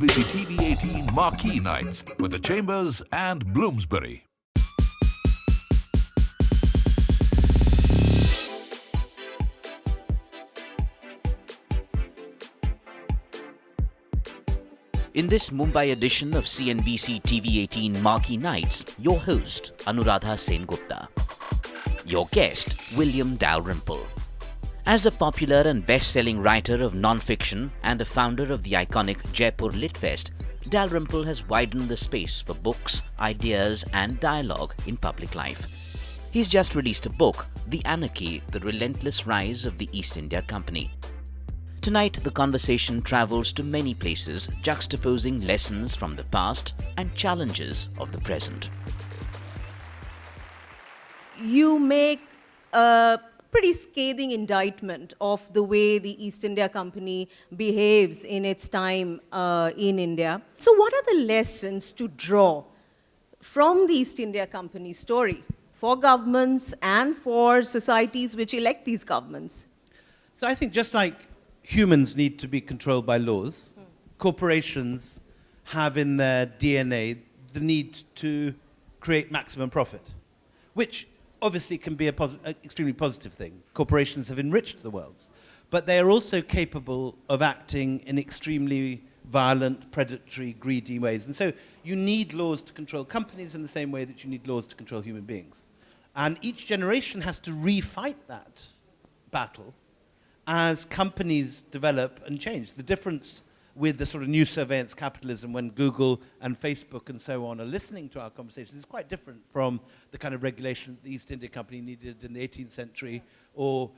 CNBC TV18 Marquee nights with the Chambers and Bloomsbury. In this Mumbai edition of CNBC TV18 Marquee Nights, your host, Anuradha SenGupta. Your guest, William Dalrymple. As a popular and best-selling writer of non-fiction and a founder of the iconic Jaipur Lit Fest, Dalrymple has widened the space for books, ideas and dialogue in public life. He's just released a book, The Anarchy, The Relentless Rise of the East India Company. Tonight, the conversation travels to many places, juxtaposing lessons from the past and challenges of the present. You make a pretty scathing indictment of the way the East India Company behaves in its time in India. So what are the lessons to draw from the East India Company story for governments and for societies which elect these governments? So I think just like humans need to be controlled by laws, corporations have in their DNA the need to create maximum profit, which obviously can be an extremely positive thing. Corporations have enriched the world, but they are also capable of acting in extremely violent, predatory, greedy ways. And so you need laws to control companies in the same way that you need laws to control human beings. And each generation has to refight that battle as companies develop and change. The difference with the sort of new surveillance capitalism when Google and Facebook and so on are listening to our conversations is quite different from the kind of regulation the East India Company needed in the 18th century or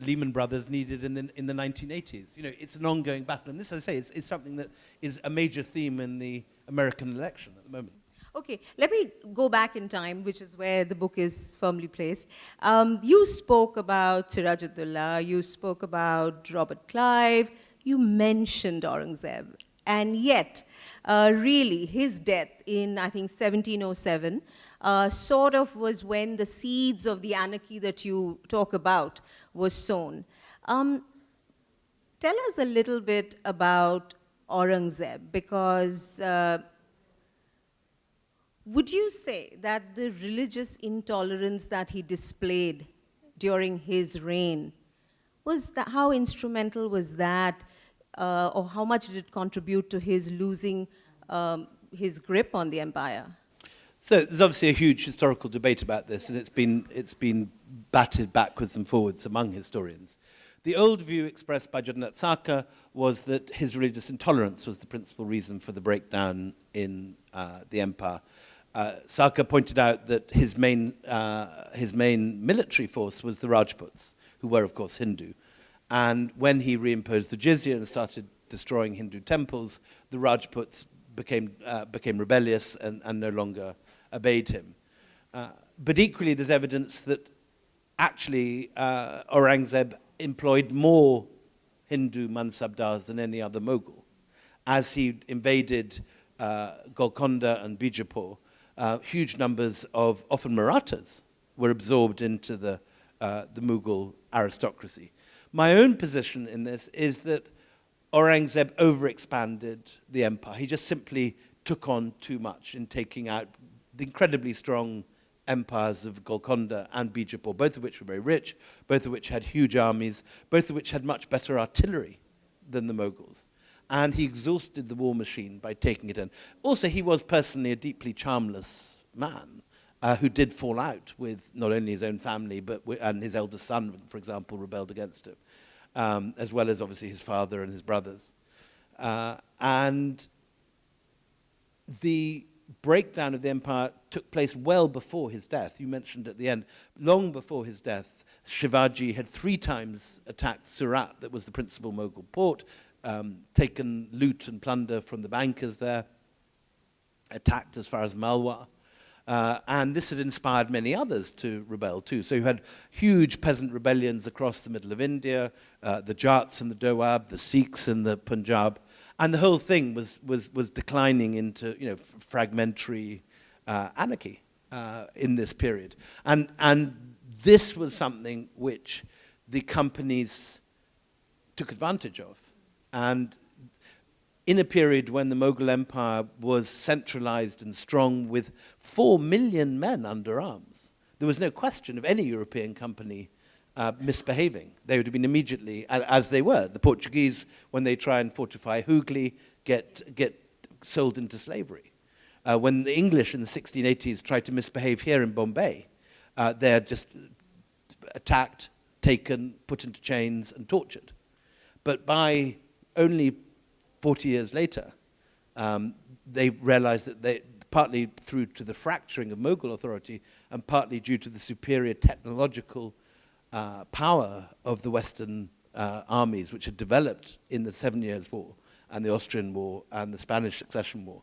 Lehman Brothers needed in the 1980s. You know, it's an ongoing battle. And this, as I say, is something that is a major theme in the American election at the moment. Okay, let me go back in time, which is where the book is firmly placed. You spoke about Sirajuddaula, you spoke about Robert Clive, you mentioned Aurangzeb, and yet, really, his death in, I think, 1707, sort of was when the seeds of the anarchy that you talk about was sown. Tell us a little bit about Aurangzeb, because would you say that the religious intolerance that he displayed during his reign, how instrumental was that, or how much did it contribute to his losing his grip on the empire? So there's obviously a huge historical debate about this, and it's been batted backwards and forwards among historians. The old view expressed by Jagannath Sarkar was that his religious intolerance was the principal reason for the breakdown in the empire. Sarkar pointed out that his main military force was the Rajputs, who were, of course, Hindu. And when he reimposed the jizya and started destroying Hindu temples, the Rajputs became rebellious and no longer obeyed him. But equally, there's evidence that actually Aurangzeb employed more Hindu mansabdars than any other Mughal. As he invaded Golconda and Bijapur, huge numbers of often Marathas were absorbed into the Mughal aristocracy. My own position in this is that Aurangzeb overexpanded the empire. He just simply took on too much in taking out the incredibly strong empires of Golconda and Bijapur, both of which were very rich, both of which had huge armies, both of which had much better artillery than the Mughals. And he exhausted the war machine by taking it in. Also, he was personally a deeply charmless man who did fall out with not only his own family, and his eldest son, for example, rebelled against him, as well as obviously his father and his brothers. And the breakdown of the empire took place well before his death. You mentioned at the end, long before his death, Shivaji had 3 times attacked Surat, that was the principal Mughal port, taken loot and plunder from the bankers there, attacked as far as Malwa. And this had inspired many others to rebel too. So you had huge peasant rebellions across the middle of India, the Jats and the Doab, the Sikhs in the Punjab, and the whole thing was declining into fragmentary anarchy in this period. And this was something which the companies took advantage of. And in a period when the Mughal Empire was centralized and strong with 4 million men under arms. There was no question of any European company misbehaving. They would have been immediately, as they were. The Portuguese, when they try and fortify Hooghly, get sold into slavery. When the English in the 1680s tried to misbehave here in Bombay, they're just attacked, taken, put into chains, and tortured. But by only 40 years later, they realized that they, partly through to the fracturing of Mughal authority and partly due to the superior technological power of the Western armies, which had developed in the 7 Years' War and the Austrian War and the Spanish Succession War,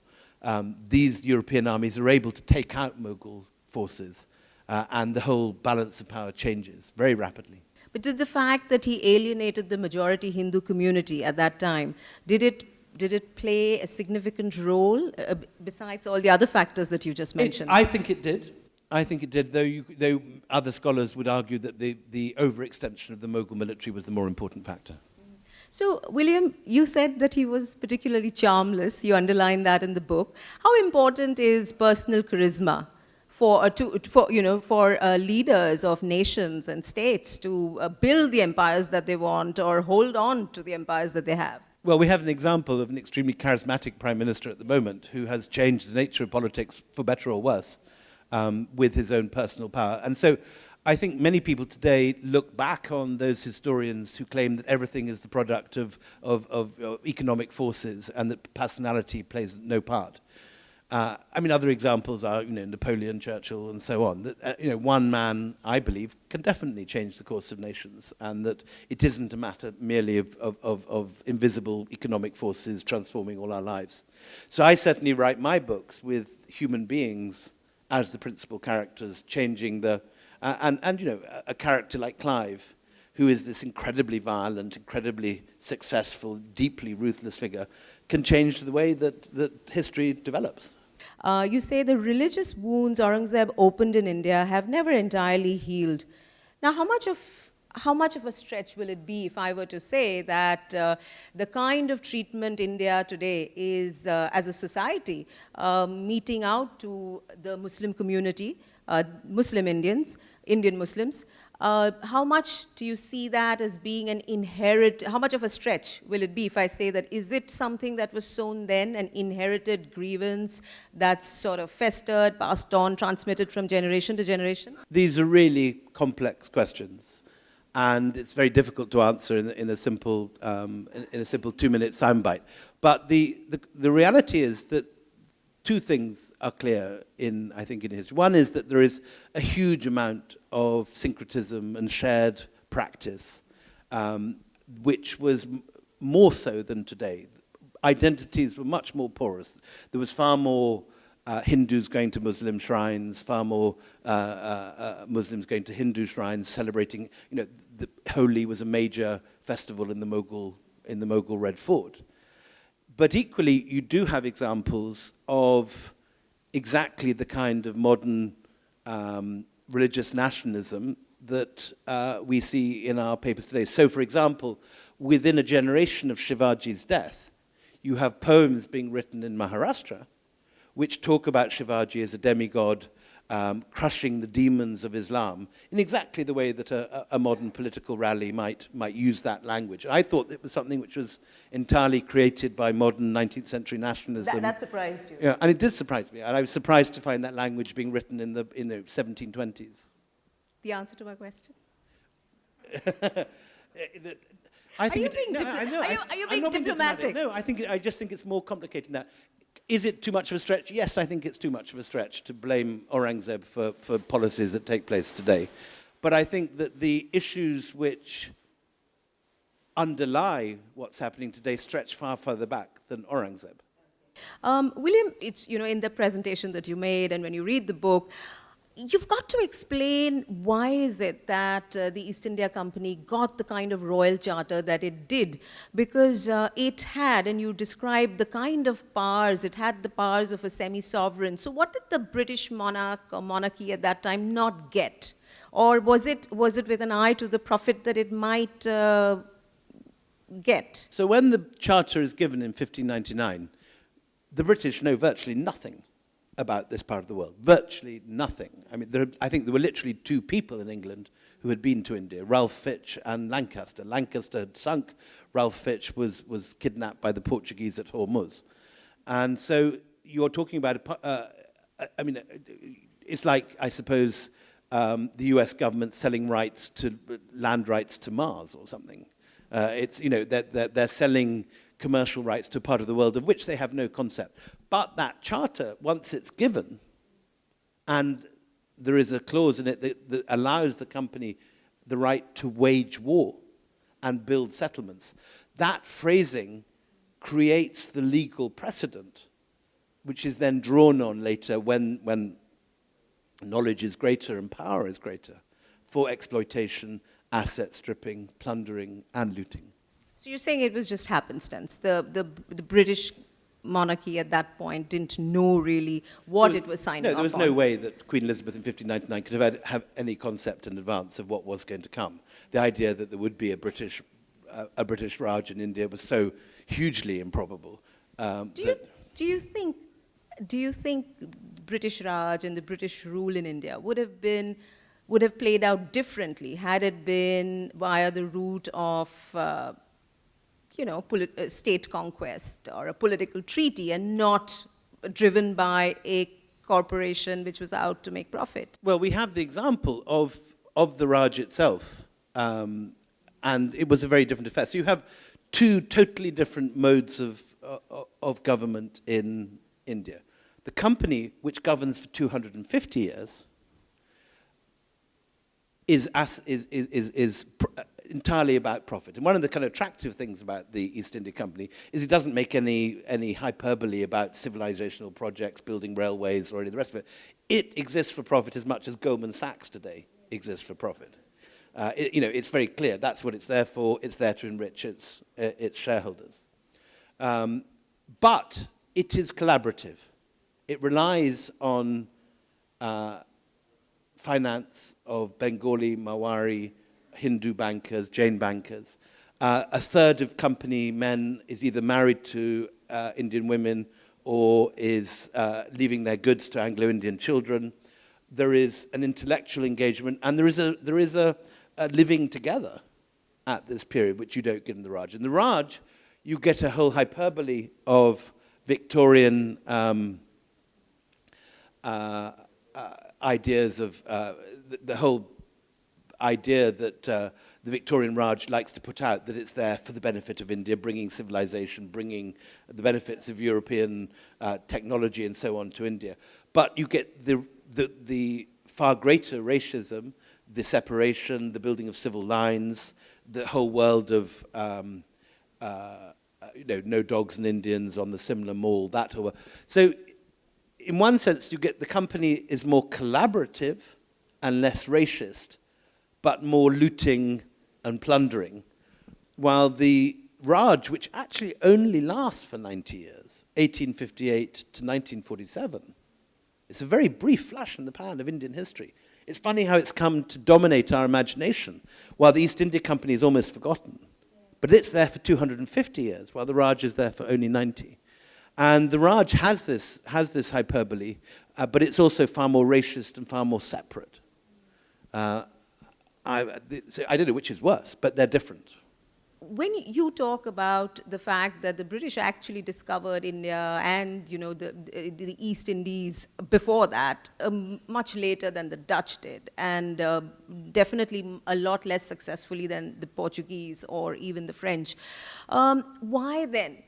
these European armies are able to take out Mughal forces, and the whole balance of power changes very rapidly. But did the fact that he alienated the majority Hindu community at that time, did it play a significant role besides all the other factors that you just mentioned? I think it did. I think it did, though other scholars would argue that the overextension of the Mughal military was the more important factor. So, William, you said that he was particularly charmless. You underline that in the book. How important is personal charisma for leaders of nations and states to build the empires that they want or hold on to the empires that they have? Well, we have an example of an extremely charismatic prime minister at the moment who has changed the nature of politics for better or worse with his own personal power. And so I think many people today look back on those historians who claim that everything is the product of economic forces and that personality plays no part. I mean, other examples are, Napoleon, Churchill, and so on. That one man, I believe, can definitely change the course of nations, and that it isn't a matter merely of invisible economic forces transforming all our lives. So I certainly write my books with human beings as the principal characters, changing the a character like Clive, who is this incredibly violent, incredibly successful, deeply ruthless figure, can change the way that history develops. You say the religious wounds Aurangzeb opened in India have never entirely healed. Now, how much of a stretch will it be if I were to say that the kind of treatment India today is, as a society, meting out to the Muslim community, Muslim Indians, Indian Muslims, how much do you see that as being an how much of a stretch will it be if I say that, is it something that was sown then, an inherited grievance that's sort of festered, passed on, transmitted from generation to generation? These are really complex questions, and it's very difficult to answer in a simple 2-minute soundbite. But the reality is that two things are clear in history. One is that there is a huge amount of syncretism and shared practice, which was more so than today. Identities were much more porous. There was far more Hindus going to Muslim shrines, far more Muslims going to Hindu shrines, celebrating. The Holi was a major festival in the Mughal Red Fort. But equally, you do have examples of exactly the kind of modern religious nationalism that we see in our papers today. So, for example, within a generation of Shivaji's death, you have poems being written in Maharashtra which talk about Shivaji as a demigod, crushing the demons of Islam in exactly the way that a modern political rally might use that language. I thought it was something which was entirely created by modern 19th century nationalism. That surprised you? Yeah, and it did surprise me. And I was surprised to find that language being written in the 1720s. The answer to my question? Are you being diplomatic? No, I just think it's more complicated than that. Is it too much of a stretch? Yes, I think it's too much of a stretch to blame Aurangzeb for policies that take place today. But I think that the issues which underlie what's happening today stretch far further back than Aurangzeb. William, it's, in the presentation that you made and when you read the book, you've got to explain why is it that the East India Company got the kind of royal charter that it did, because it had, and you described the kind of powers, it had the powers of a semi-sovereign. So what did the British monarch or monarchy at that time not get? Or was it with an eye to the profit that it might get? So when the charter is given in 1599, the British know virtually nothing about this part of the world. Virtually nothing. I mean, I think there were literally two people in England who had been to India, Ralph Fitch and Lancaster. Lancaster had sunk. Ralph Fitch was kidnapped by the Portuguese at Hormuz. And so you're talking about, I mean, it's like, I suppose, the US government selling land rights to Mars or something. It's, you know, they're selling commercial rights to a part of the world of which they have no concept. But that charter, once it's given, and there is a clause in it that allows the company the right to wage war and build settlements, that phrasing creates the legal precedent, which is then drawn on later when knowledge is greater and power is greater, for exploitation, asset stripping, plundering, and looting. So you're saying it was just happenstance. The British monarchy at that point didn't know really what it was signing up on. No, there was no way that Queen Elizabeth in 1599 could have any concept in advance of what was going to come. The idea that there would be a British Raj in India was so hugely improbable. Do you think British Raj and the British rule in India would have played out differently had it been via the route of state conquest or a political treaty and not driven by a corporation which was out to make profit? Well, we have the example of the Raj itself, and it was a very different affair. So you have two totally different modes of government in India. The company, which governs for 250 years, is entirely about profit. And one of the kind of attractive things about the East India Company is it doesn't make any hyperbole about civilizational projects, building railways, or any of the rest of it. It exists for profit as much as Goldman Sachs today exists for profit. It's very clear. That's what it's there for. It's there to enrich its shareholders. But it is collaborative. It relies on finance of Bengali, Mawari, Hindu bankers, Jain bankers. A third of company men is either married to Indian women or is leaving their goods to Anglo-Indian children. There is an intellectual engagement, and there is a living together at this period, which you don't get in the Raj. In the Raj, you get a whole hyperbole of Victorian ideas of the whole idea that the Victorian Raj likes to put out, that it's there for the benefit of India, bringing civilization, bringing the benefits of European technology and so on to India. But you get the far greater racism, the separation, the building of civil lines, the whole world of no dogs and Indians on the Simla Mall, that whole world. So in one sense, you get the company is more collaborative and less racist, but more looting and plundering, while the Raj, which actually only lasts for 90 years, 1858 to 1947, it's a very brief flash in the pan of Indian history. It's funny how it's come to dominate our imagination, while the East India Company is almost forgotten. But it's there for 250 years, while the Raj is there for only 90. And the Raj has this hyperbole, but it's also far more racist and far more separate. I don't know which is worse, but they're different. When you talk about the fact that the British actually discovered India and the East Indies before that, much later than the Dutch did, and definitely a lot less successfully than the Portuguese or even the French, why then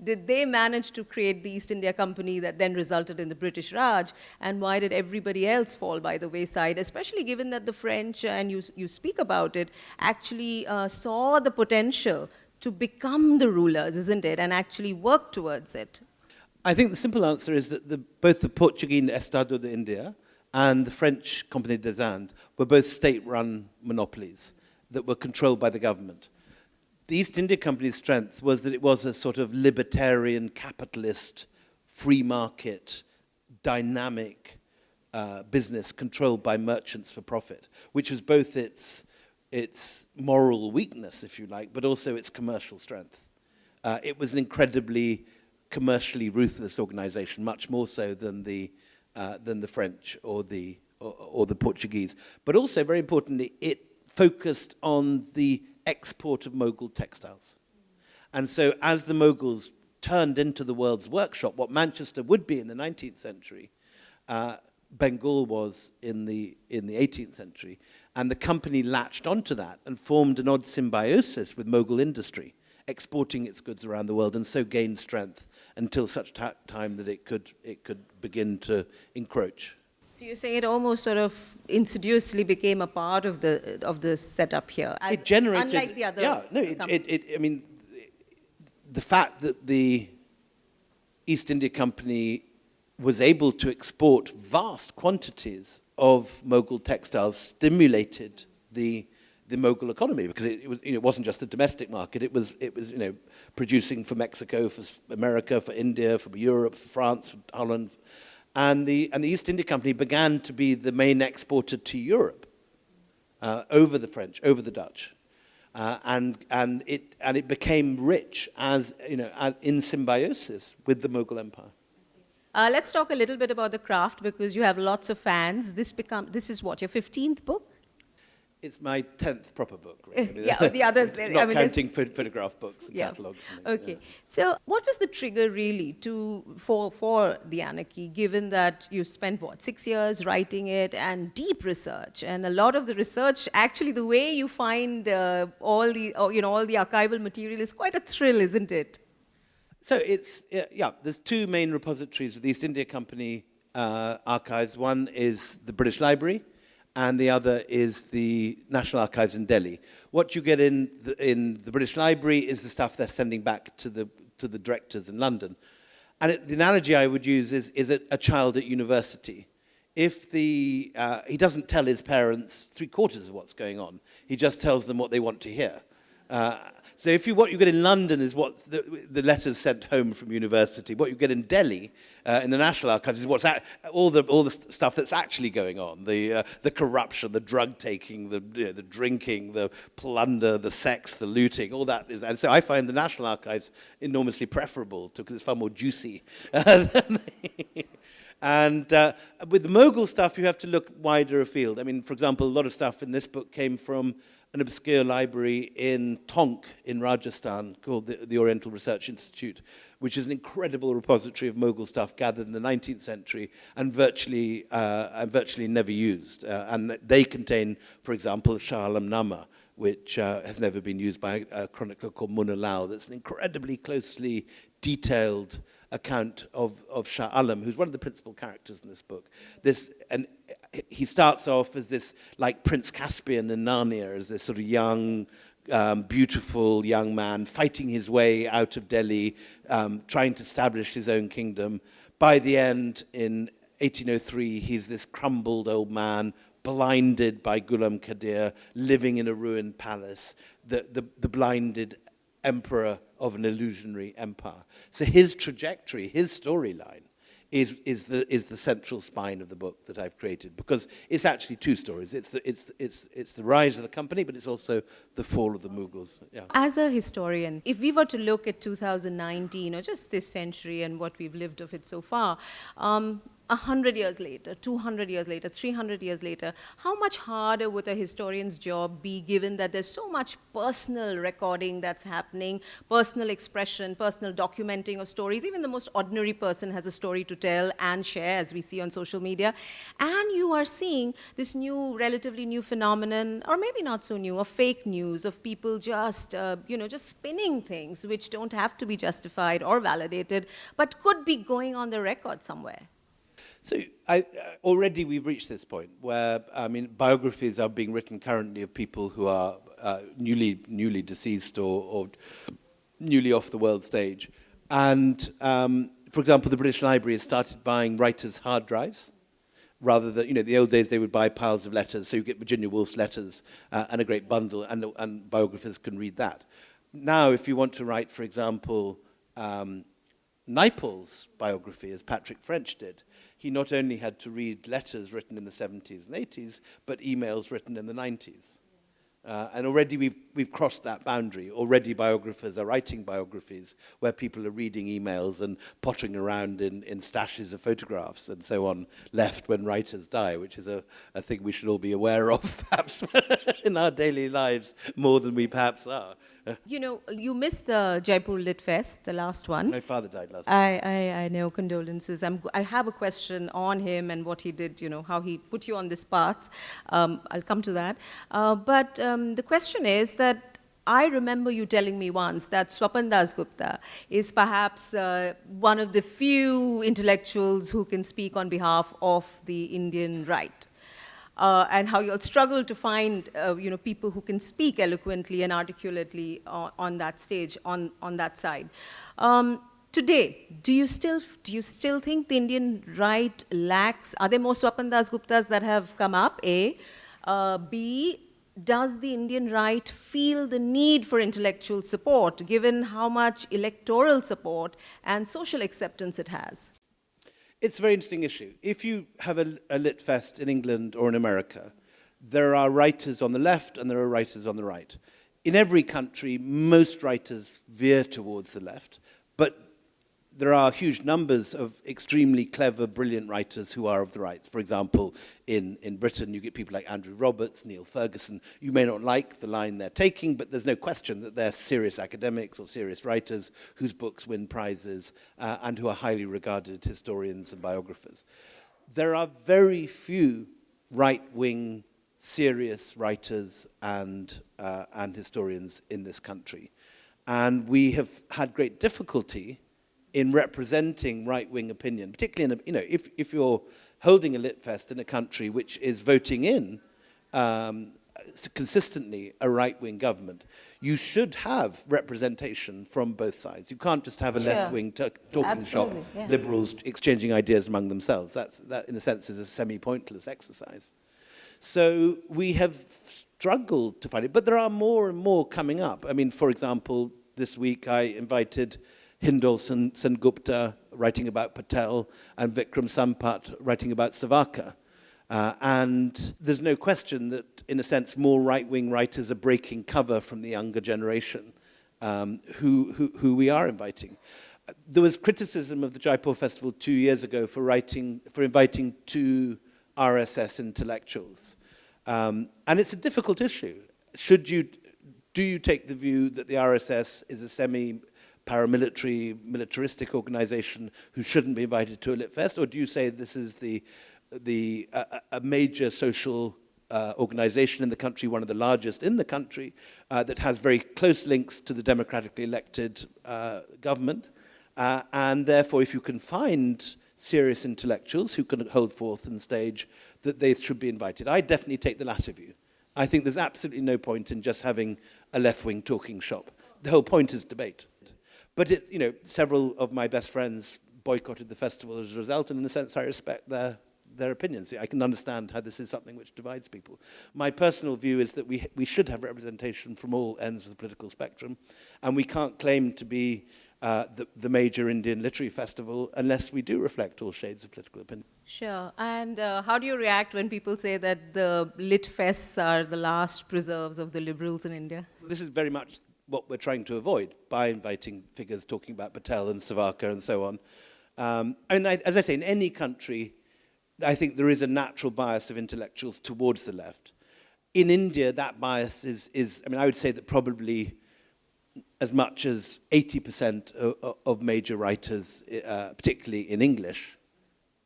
did they manage to create the East India Company that then resulted in the British Raj, and why did everybody else fall by the wayside, especially given that the French, and you speak about it, actually saw the potential to become the rulers, isn't it, and actually work towards it? I think the simple answer is that both the Portuguese Estado de India and the French Compagnie des Indes were both state-run monopolies that were controlled by the government. The East India Company's strength was that it was a sort of libertarian, capitalist, free market, dynamic business controlled by merchants for profit, which was both its its moral weakness, if you like, but also its commercial strength. It was an incredibly commercially ruthless organization, much more so than the French or the Portuguese. But also, very importantly, it focused on the export of Mughal textiles. And so as the Mughals turned into the world's workshop, what Manchester would be in the 19th century, Bengal was in the 18th century. And the company latched onto that and formed an odd symbiosis with Mughal industry, exporting its goods around the world, and so gained strength until such time that it could begin to encroach. So you're saying it almost sort of insidiously became a part of the setup here, It generated, unlike the other. Yeah, no, I mean, the fact that the East India Company was able to export vast quantities of Mughal textiles stimulated the Mughal economy, because it wasn't just a domestic market. It was producing for Mexico, for America, for India, for Europe, for France, for Holland, and the East India Company began to be the main exporter to Europe over the French, over the Dutch, and it became rich as in symbiosis with the Mughal Empire. Let's talk a little bit about the craft, because you have lots of fans. This is what, your 15th book? It's my 10th proper book, really. Yeah, the others. Not counting photograph books and catalogues. And things, okay. So what was the trigger really for the Anarchy, given that you spent, 6 years writing it, and deep research, and a lot of the research, actually the way you find all the archival material is quite a thrill, isn't it? So there's two main repositories of the East India Company archives. One is the British Library, and the other is the National Archives in Delhi. What you get in the British Library is the stuff they're sending back to the directors in London. And the analogy I would use is a child at university. If he doesn't tell his parents 3/4 of what's going on, he just tells them what they want to hear. So what you get in London is what the letters sent home from university. What you get in Delhi, in the National Archives, is all the stuff that's actually going on: the corruption, the drug taking, the drinking, the plunder, the sex, the looting, all that is. And so I find the National Archives enormously preferable because it's far more juicy. And with the Mughal stuff, you have to look wider afield. I mean, for example, a lot of stuff in this book came from an obscure library in Tonk in Rajasthan called the Oriental Research Institute, which is an incredible repository of Mughal stuff gathered in the 19th century and virtually never used. And they contain, for example, Shah Alam Nama, which has never been used by a chronicler called Munna Lal. That's an incredibly closely detailed account of Shah Alam, who's one of the principal characters in this book. And he starts off as this, like Prince Caspian in Narnia, as this sort of young, beautiful young man fighting his way out of Delhi, trying to establish his own kingdom. By the end, in 1803, he's this crumbled old man, blinded by Ghulam Qadir, living in a ruined palace, the blinded emperor of an illusionary empire. So his trajectory, his storyline, is the central spine of the book that I've created, because it's actually two stories. It's the rise of the company, but it's also the fall of the Mughals. Yeah. As a historian, if we were to look at 2019 or just this century and what we've lived of it so far, 100 years later, 200 years later, 300 years later, how much harder would a historian's job be, given that there's so much personal recording that's happening, personal expression, personal documenting of stories? Even the most ordinary person has a story to tell and share, as we see on social media. And you are seeing this relatively new phenomenon, or maybe not so new, of fake news, of people just spinning things which don't have to be justified or validated, but could be going on the record somewhere. So already we've reached this point where, biographies are being written currently of people who are newly deceased or newly off the world stage. And, for example, the British Library has started buying writers' hard drives, rather than, the old days they would buy piles of letters, so you get Virginia Woolf's letters and a great bundle, and biographers can read that. Now, if you want to write, for example, Naipaul's biography, as Patrick French did, he not only had to read letters written in the 70s and 80s, but emails written in the 90s. And already we've crossed that boundary. Already biographers are writing biographies where people are reading emails and pottering around in stashes of photographs and so on, left when writers die, which is a thing we should all be aware of, perhaps, in our daily lives, more than we perhaps are. You know, you missed the Jaipur Lit Fest, the last one. My father died last I know, condolences. I have a question on him and what he did, you know, how he put you on this path. I'll come to that. But the question is that I remember you telling me once that Swapan Dasgupta is perhaps one of the few intellectuals who can speak on behalf of the Indian right. And how you'll struggle to find, you know, people who can speak eloquently and articulately on that stage, on that side. Today, do you still think the Indian right lacks? Are there more Swapan Dasguptas that have come up? A, B, does the Indian right feel the need for intellectual support, given how much electoral support and social acceptance it has? It's a very interesting issue. If you have a Lit Fest in England or in America, there are writers on the left and there are writers on the right. In every country, most writers veer towards the left, but there are huge numbers of extremely clever, brilliant writers who are of the right. For example, in Britain, you get people like Andrew Roberts, Neil Ferguson. You may not like the line they're taking, but there's no question that they're serious academics or serious writers whose books win prizes and who are highly regarded historians and biographers. There are very few right-wing, serious writers and historians in this country. And we have had great difficulty in representing right-wing opinion, particularly in if you're holding a Lit Fest in a country which is voting in consistently a right-wing government, you should have representation from both sides. You can't just have a left-wing talking shop, liberals exchanging ideas among themselves. That, in a sense, is a semi-pointless exercise. So we have struggled to find it, but there are more and more coming up. I mean, for example, this week I invited Hindol SenGupta writing about Patel and Vikram Sampath writing about Savarkar. And there's no question that, in a sense, more right-wing writers are breaking cover from the younger generation who we are inviting. There was criticism of the Jaipur Festival 2 years ago for inviting two RSS intellectuals. And it's a difficult issue. Do you take the view that the RSS is a semi-paramilitary, militaristic organization who shouldn't be invited to a Lit Fest, or do you say this is a major social organization in the country, one of the largest in the country, that has very close links to the democratically elected government, and therefore if you can find serious intellectuals who can hold forth on stage, that they should be invited? I definitely take the latter view. I think there's absolutely no point in just having a left-wing talking shop. The whole point is debate. But several of my best friends boycotted the festival as a result, and in a sense I respect their opinions. I can understand how this is something which divides people. My personal view is that we should have representation from all ends of the political spectrum, and we can't claim to be the major Indian literary festival unless we do reflect all shades of political opinion. Sure. And how do you react when people say that the Lit Fests are the last preserves of the liberals in India? This is very much what we're trying to avoid by inviting figures talking about Patel and Savarkar and so on. And as I say, in any country, I think there is a natural bias of intellectuals towards the left. In India, that bias is I would say that probably as much as 80% of major writers, particularly in English,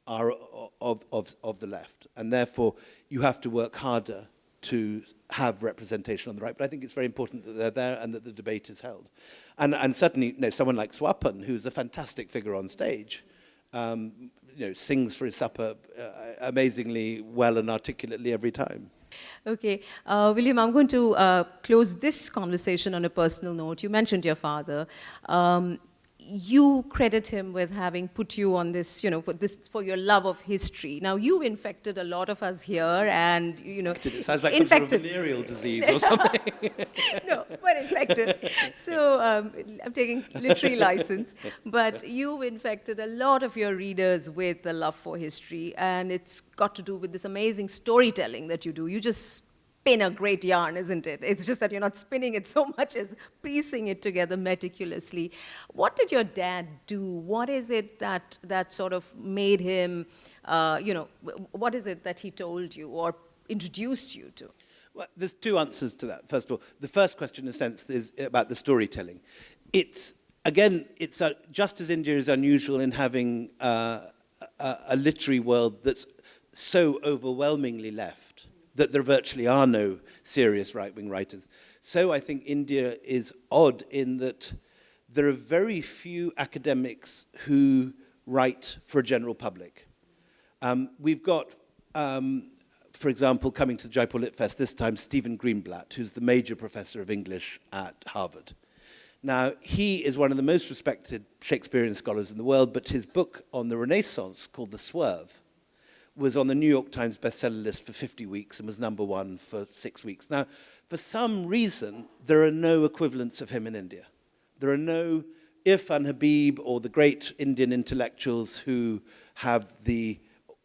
are of the left. And therefore, you have to work harder to have representation on the right. But I think it's very important that they're there and that the debate is held. And certainly, someone like Swapan, who's a fantastic figure on stage, sings for his supper amazingly well and articulately every time. Okay. William, I'm going to close this conversation on a personal note. You mentioned your father. You credit him with having put you on this, for your love of history. Now, you infected a lot of us here, and, It sounds like some sort of venereal disease or something. No, but infected. So I'm taking literary license. But you infected a lot of your readers with the love for history, and it's got to do with this amazing storytelling that you do. You just spin a great yarn, isn't it? It's just that you're not spinning it so much as piecing it together meticulously. What did your dad do? What is it that sort of made him, what is it that he told you or introduced you to? Well, there's two answers to that. First of all, the first question, in a sense, is about the storytelling. It's just as India is unusual in having a literary world that's so overwhelmingly left that there virtually are no serious right-wing writers. So I think India is odd in that there are very few academics who write for a general public. We've got, for example, coming to the Jaipur Lit Fest this time, Stephen Greenblatt, who's the major professor of English at Harvard. Now, he is one of the most respected Shakespearean scholars in the world, but his book on the Renaissance, called The Swerve, was on the New York Times bestseller list for 50 weeks and was #1 for 6 weeks. Now, for some reason, there are no equivalents of him in India. There are no Irfan Habib or the great Indian intellectuals who have the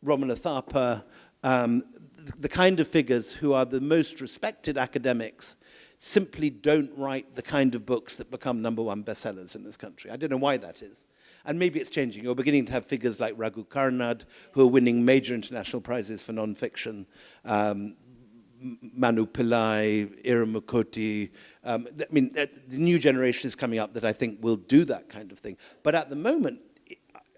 Ramana Thapa, the kind of figures who are the most respected academics simply don't write the kind of books that become #1 bestsellers in this country. I don't know why that is. And maybe it's changing. You're beginning to have figures like Raghu Karnad, who are winning major international prizes for non-fiction, Manu Pillai, Ira Mukoti. The new generation is coming up that I think will do that kind of thing. But at the moment,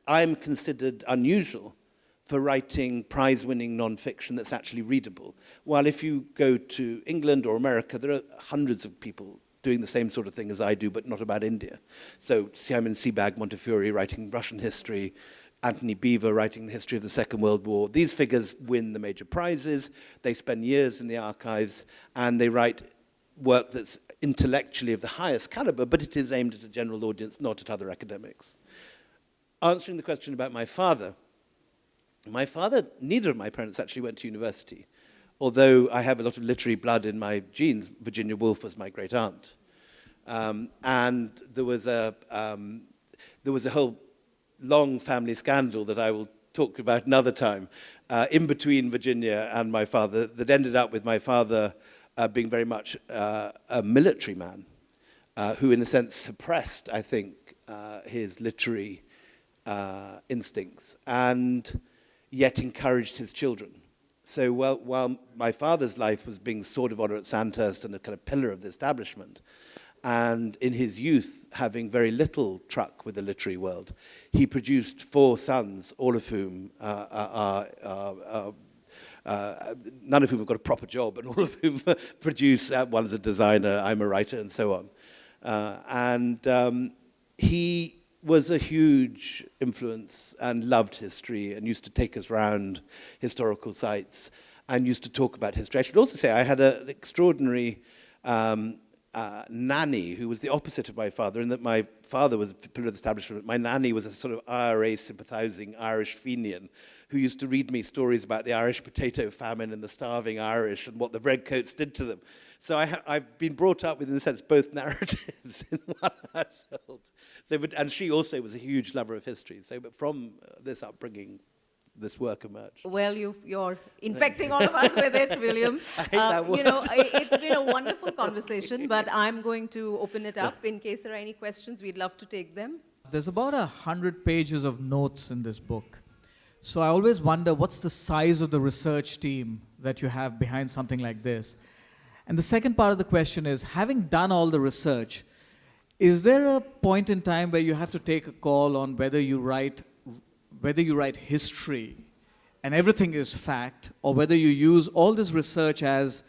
I'm considered unusual for writing prize-winning non-fiction that's actually readable. While if you go to England or America, there are hundreds of people doing the same sort of thing as I do, but not about India. So Simon Sebag Montefiore writing Russian history, Anthony Beevor writing the history of the Second World War. These figures win the major prizes, they spend years in the archives, and they write work that's intellectually of the highest caliber, but it is aimed at a general audience, not at other academics. Answering the question about my father, neither of my parents actually went to university. Although I have a lot of literary blood in my genes, Virginia Woolf was my great aunt. And there was a whole long family scandal that I will talk about another time, in between Virginia and my father, that ended up with my father being very much a military man, who in a sense suppressed, I think, his literary instincts, and yet encouraged his children. So while my father's life was being sword of honor at Sandhurst and a kind of pillar of the establishment, and in his youth having very little truck with the literary world, he produced 4 sons, all of whom none of whom have got a proper job, and all of whom produce, one's a designer, I'm a writer, and so on. He was a huge influence and loved history and used to take us round historical sites and used to talk about history. I should also say I had an extraordinary nanny who was the opposite of my father, in that my father was a pillar of the establishment. My nanny was a sort of IRA sympathizing Irish Fenian who used to read me stories about the Irish potato famine and the starving Irish and what the redcoats did to them. So I've been brought up with, in a sense, both narratives in one household. And she also was a huge lover of history. So, but from this upbringing, this work emerged. Well, you're infecting all of us with it, William. I hate that word. It's been a wonderful conversation, but I'm going to open it up in case there are any questions. We'd love to take them. There's about 100 pages of notes in this book. So I always wonder, what's the size of the research team that you have behind something like this? And the second part of the question is, having done all the research, is there a point in time where you have to take a call on whether you write history and everything is fact, or whether you use all this research as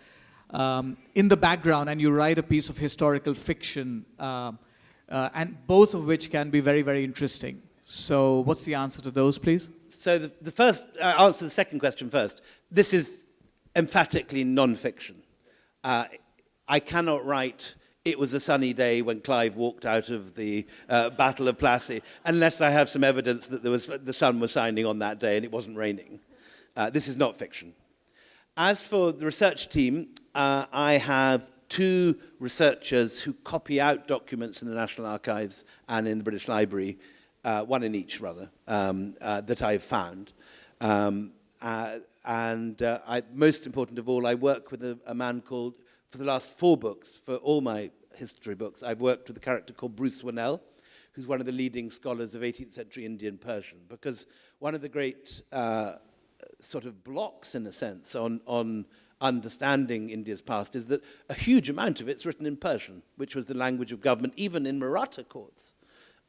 in the background and you write a piece of historical fiction, and both of which can be very, very interesting? So what's the answer to those, please? So the first, I'll answer the second question first. This is emphatically non-fiction. I cannot write "It was a sunny day when Clive walked out of the Battle of Plassey" unless I have some evidence that the sun was shining on that day and it wasn't raining. This is not fiction. As for the research team, I have 2 researchers who copy out documents in the National Archives and in the British Library, one in each, rather, that I've found. Most important of all, I work with a man called, for the last 4 books, for all my history books, I've worked with a character called Bruce Winnell, who's one of the leading scholars of 18th century Indian Persian, because one of the great sort of blocks, in a sense, on understanding India's past is that a huge amount of it's written in Persian, which was the language of government, even in Maratha courts,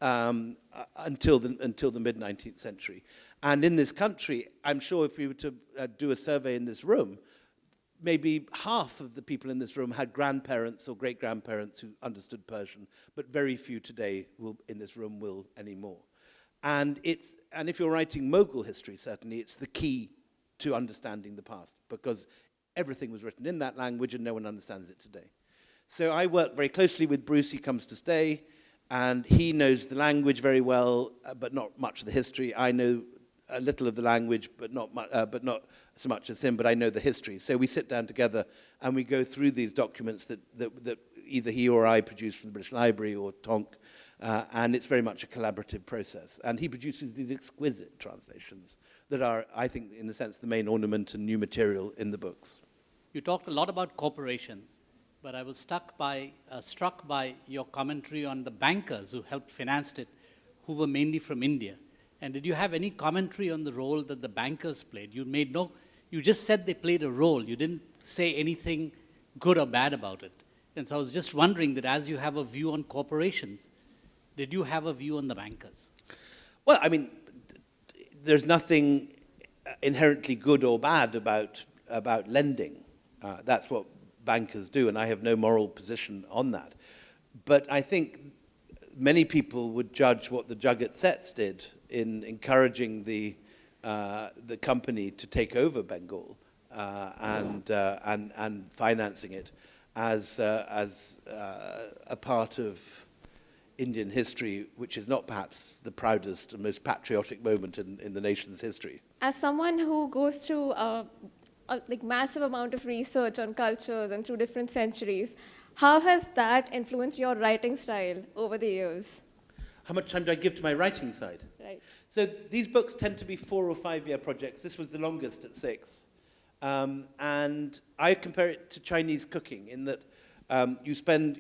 until the mid-19th century. And in this country, I'm sure if we were to do a survey in this room, maybe half of the people in this room had grandparents or great-grandparents who understood Persian, but very few today in this room will anymore. And if you're writing Mughal history, certainly, it's the key to understanding the past, because everything was written in that language and no one understands it today. So I work very closely with Bruce. He comes to stay, and he knows the language very well, but not much of the history. I know a little of the language, but not so much as him, but I know the history. So we sit down together and we go through these documents that either he or I produce from the British Library or Tonk, and it's very much a collaborative process. And he produces these exquisite translations that are, I think, in a sense, the main ornament and new material in the books. You talked a lot about corporations, but I was struck by your commentary on the bankers who helped finance it, who were mainly from India. And did you have any commentary on the role that the bankers played? You just said they played a role. You didn't say anything good or bad about it. And so I was just wondering that as you have a view on corporations, did you have a view on the bankers? Well, I mean, there's nothing inherently good or bad about lending. That's what bankers do, and I have no moral position on that. But I think many people would judge what the Jagat Seths did in encouraging the company to take over Bengal and financing it as a part of Indian history, which is not perhaps the proudest and most patriotic moment in the nation's history. As someone who goes through a massive amount of research on cultures and through different centuries, how has that influenced your writing style over the years? How much time do I give to my writing side? Right. So these books tend to be 4 or 5 year projects. This was the longest at 6. And I compare it to Chinese cooking in that you spend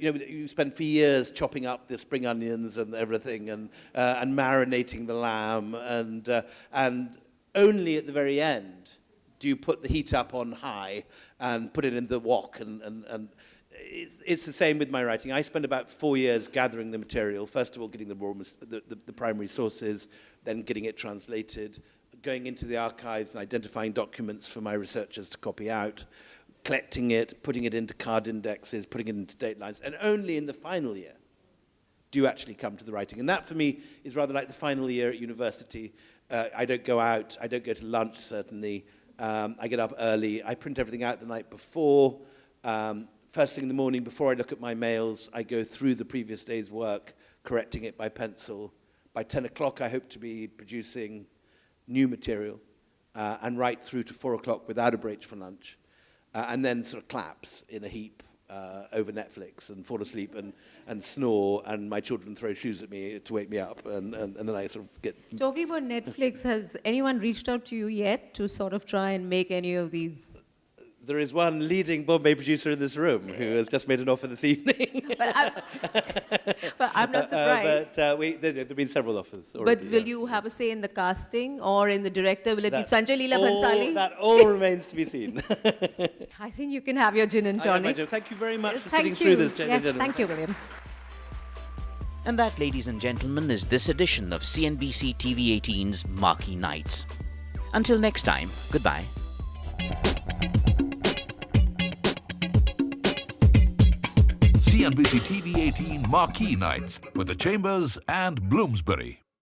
for years chopping up the spring onions and everything and marinating the lamb and only at the very end do you put the heat up on high and put it in the wok and it's the same with my writing. I spend about 4 years gathering the material. First of all, getting the primary sources, then getting it translated, going into the archives and identifying documents for my researchers to copy out, collecting it, putting it into card indexes, putting it into date lines, and only in the final year do you actually come to the writing. And that, for me, is rather like the final year at university. I don't go out. I don't go to lunch, certainly. I get up early. I print everything out the night before. First thing in the morning, before I look at my mails, I go through the previous day's work, correcting it by pencil. By 10 o'clock, I hope to be producing new material and right through to 4 o'clock without a break for lunch, and then sort of collapse in a heap over Netflix and fall asleep and snore, and my children throw shoes at me to wake me up, and then I sort of get... Talking about Netflix, has anyone reached out to you yet to sort of try and make any of these? There is one leading Bombay producer in this room who has just made an offer this evening. But I'm not surprised. There have been several offers already. But will you have a say in the casting or in the director? Will it be Sanjay Leela Bhansali? That all remains to be seen. I think you can have your gin and tonic. Thank you very much Yes, for thank sitting you. through this, Yes, gentlemen. thank you, William. And that, ladies and gentlemen, is this edition of CNBC TV18's Marquee Nights. Until next time, goodbye. CNBC TV18 Marquee Nights with the Chambers and Bloomsbury.